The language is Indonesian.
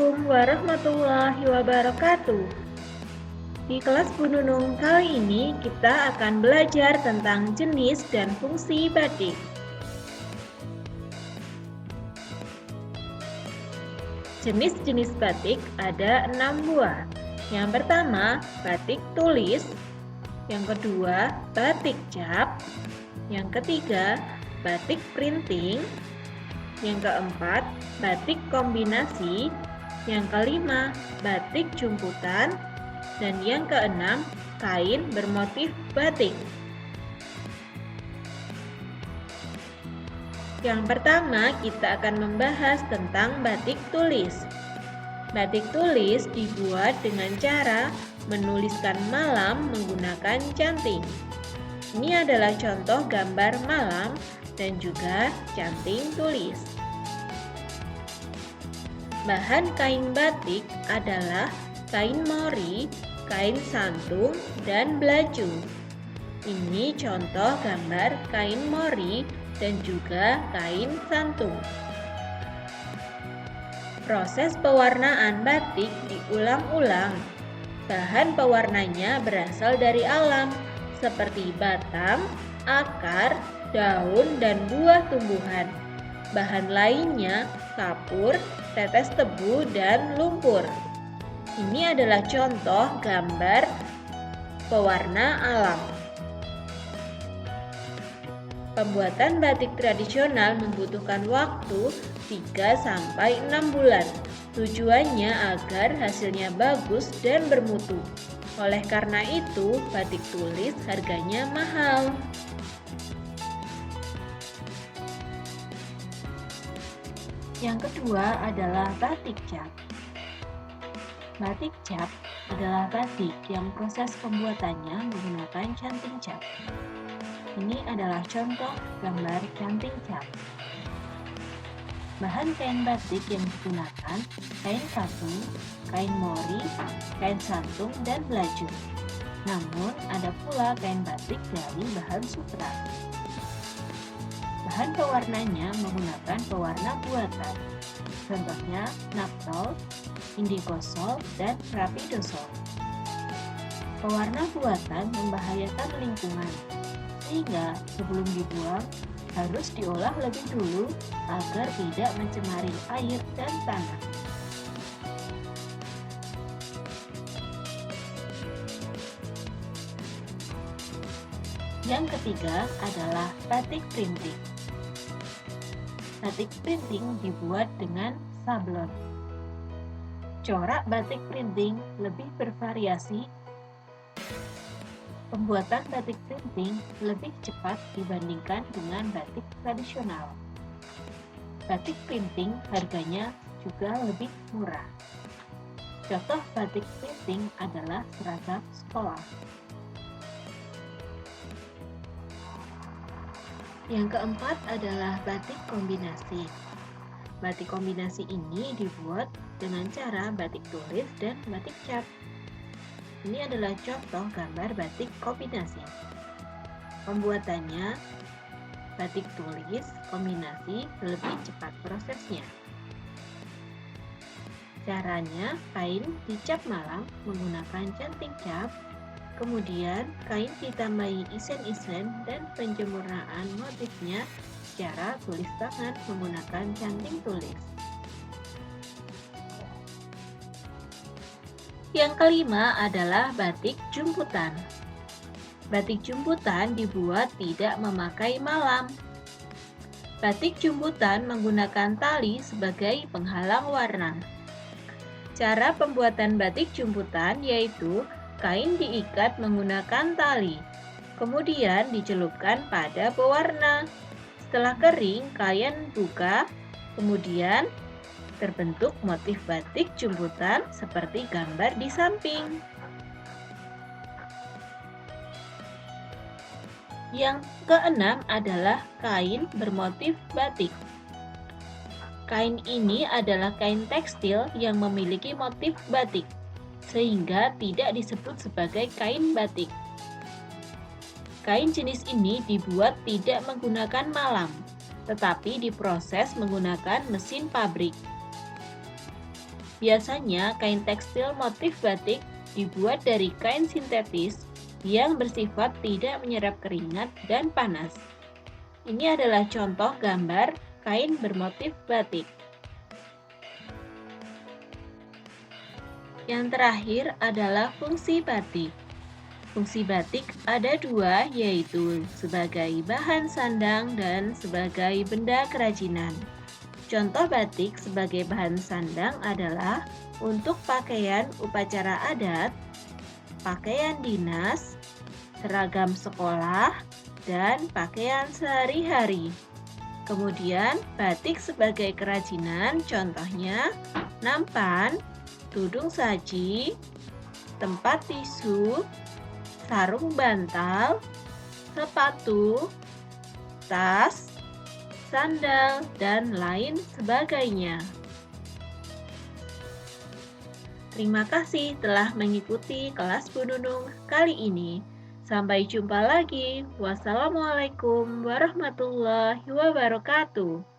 Assalamualaikum warahmatullahi wabarakatuh. Di kelas Bu Nunung kali ini kita akan belajar tentang jenis dan fungsi batik. Jenis-jenis batik ada 6 buah. Yang pertama, batik tulis. Yang kedua, batik cap. Yang ketiga, batik printing. Yang keempat, batik kombinasi. Yang kelima, batik jumputan. Dan yang keenam, kain bermotif batik. Yang pertama, kita akan membahas tentang batik tulis. Batik tulis dibuat dengan cara menuliskan malam menggunakan canting. Ini adalah contoh gambar malam dan juga canting tulis. Bahan kain batik adalah kain mori, kain santung, dan belaju. Ini contoh gambar kain mori dan juga kain santung. Proses pewarnaan batik diulang-ulang. Bahan pewarnanya berasal dari alam, seperti batang, akar, daun, dan buah tumbuhan. Bahan lainnya kapur, tetes tebu, dan lumpur. Ini adalah contoh gambar pewarna alam. Pembuatan batik tradisional membutuhkan waktu 3-6 bulan. Tujuannya agar hasilnya bagus dan bermutu. Oleh karena itu, batik tulis harganya mahal. Yang kedua adalah batik cap. Batik cap adalah batik yang proses pembuatannya menggunakan canting cap. Ini adalah contoh gambar canting cap. Bahan kain batik yang digunakan kain katun, kain mori, kain santung, dan belaju. Namun ada pula kain batik dari bahan sutra. Bahan pewarnanya menggunakan pewarna buatan. Contohnya naptol, indigosol, dan rapidosol. Pewarna buatan membahayakan lingkungan, sehingga sebelum dibuang harus diolah lebih dulu agar tidak mencemari air dan tanah. Yang ketiga adalah batik printing. Batik printing dibuat dengan sablon. Corak batik printing lebih bervariasi. Pembuatan batik printing lebih cepat dibandingkan dengan batik tradisional. Batik printing harganya juga lebih murah. Contoh batik printing adalah seragam sekolah. Yang keempat adalah batik kombinasi. Batik kombinasi ini dibuat dengan cara batik tulis dan batik cap. Ini adalah contoh gambar batik kombinasi. Pembuatannya, batik tulis kombinasi lebih cepat prosesnya. Caranya, kain dicap malam menggunakan canting cap. Kemudian, kain ditambahi isen-isen dan penjemurnaan motifnya secara tulis tangan menggunakan canting tulis. Yang kelima adalah batik jumputan. Batik jumputan dibuat tidak memakai malam. Batik jumputan menggunakan tali sebagai penghalang warna. Cara pembuatan batik jumputan yaitu kain diikat menggunakan tali, kemudian dicelupkan pada pewarna. Setelah kering, kain buka, kemudian terbentuk motif batik jumputan seperti gambar di samping. Yang keenam adalah kain bermotif batik. Kain ini adalah kain tekstil yang memiliki motif batik, sehingga tidak disebut sebagai kain batik. Kain jenis ini dibuat tidak menggunakan malam, tetapi diproses menggunakan mesin pabrik. Biasanya kain tekstil motif batik dibuat dari kain sintetis yang bersifat tidak menyerap keringat dan panas. Ini adalah contoh gambar kain bermotif batik. Yang terakhir adalah fungsi batik. Fungsi batik ada dua, yaitu sebagai bahan sandang dan sebagai benda kerajinan. Contoh batik sebagai bahan sandang adalah untuk pakaian upacara adat, pakaian dinas, seragam sekolah, dan pakaian sehari-hari. Kemudian, batik sebagai kerajinan, contohnya nampan, tudung saji, tempat tisu, sarung bantal, sepatu, tas, sandal, dan lain sebagainya. Terima kasih telah mengikuti kelas Bu Nunung kali ini. Sampai jumpa lagi. Wassalamualaikum warahmatullahi wabarakatuh.